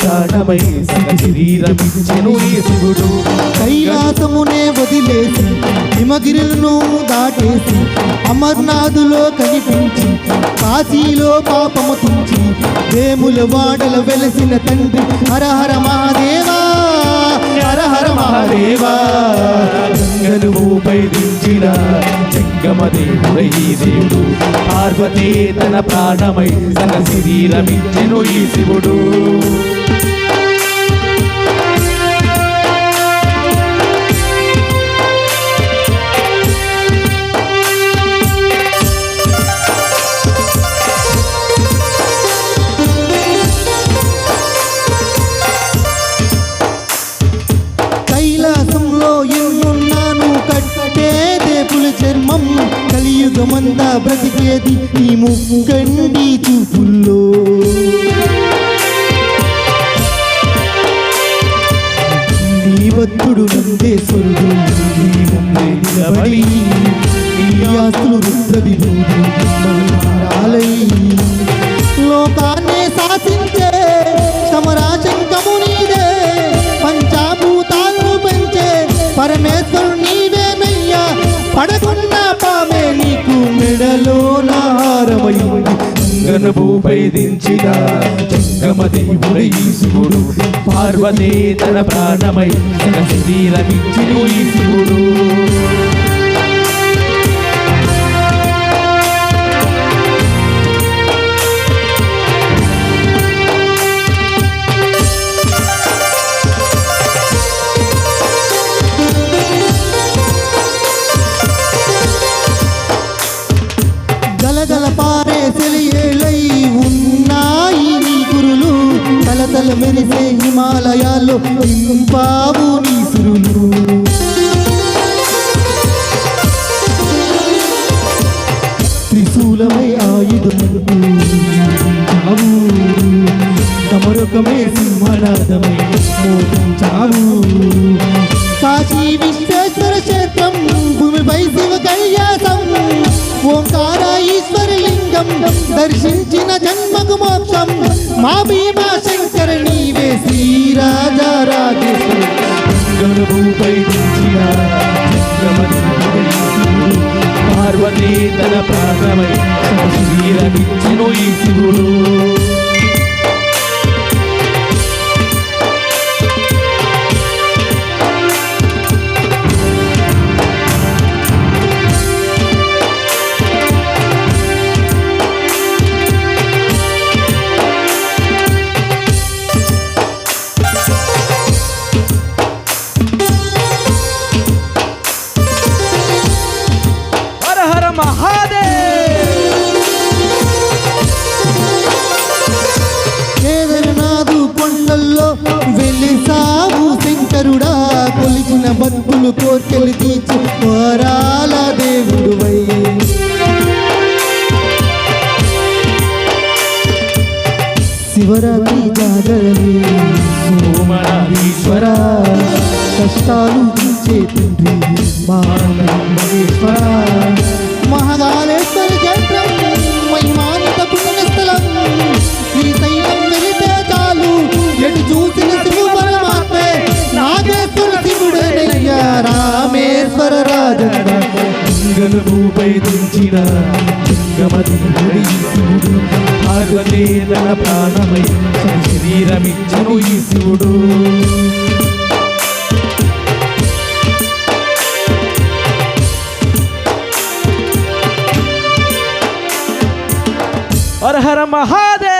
ప్రాణమై సగ శరీరమిచ్చెను ఈ శివుడు. కైలాసమునే వదిలేసి హిమగిరులను దాటేసి అమర్నాథులో కనిపించి కాశీలో పాపము తుంచి వేముల వాడల వెలసిన తండ్రి హర హర మహాదేవా హర హర మహాదేవా. గంగను భూపై దించిన జంగమదేవుడై దేవుడు, పార్వతీ తన ప్రాణమై సగ శరీరమిచ్చెను ఈ శివుడు. కైలాసంలో ఎన్నున్నాను కట్టేదే పులి చర్మం, కలియుగమంతా బ్రతికేది ఈ ముక్కండి చూపుల్లో. నీ భక్తుడు నందేశ్వరుడు నీ ముందే నిలబడి నీ ఆస్తులు రుద్రవిభూడు మనాలై లోకాన్నే శాసించే సమరాశంకము నీదే, పంచాభూతాలను పెంచే పరమేశ్వరు నీవేనయ్యా. పడకున్న పామే నీకు మెడలో నారమయ్యింది. గంగను భూపై దించిన జంగమదేవుడై శివుడు, పార్వతీ తన ప్రాణమై సగ శరీరమిచ్చెను ఈ శివుడు. గలగల పారే సెలియేలై ఉన్నాయి నీ గురులు, తలతల మెరిసే హిమాలయాల్లో ఇంపావు నీ సురులు. త్రిశూలమై ఆయుధములు సమరకమే సింహనాదమై మోగించావు. కాశీ విశ్వేశ్వర క్షేత్రం భూమిపై శివ కైలాసం, ఓంకార ఈశ్వర లింగం దర్శించిన జన్మకు మోక్షం. మా భీమా శంకర నీవే శ్రీరాజా రాజేశ్వర. గంగను భూపై దించిన జంగమదేవుడై శివుడు, పార్వతీ తన ప్రాణమై సగ శరీరమిచ్చెను ఈ శివుడు. కేదారనాథు కొండల్లో వెలిసావు శంకరుడా, కొలిచిన భక్తులు కోర్కెలు తీర్చి వరాల దేవుడువై. శివరాత్రి జాగరణి సోమనాథీశ్వర, కష్టాలు తీర్చే తండ్రి మహేశ్వర. మహాకాళేశ్వర క్షేత్రం మహిమానిత పుణ్యస్థలం, శ్రీశైలం వెళితే చాలు ఎటు చూసిన శివు పరమాత్మే. నాగేశ్వర శివుడనయ్యా రామేశ్వర రాజన్న. గంగను భూపై దించిన జంగమదేవుడై శివుడు, పార్వతీ తన ప్రాణమై సగ శరీరమిచ్చెను ఈ శివుడు. హర హర మహాదేవ్.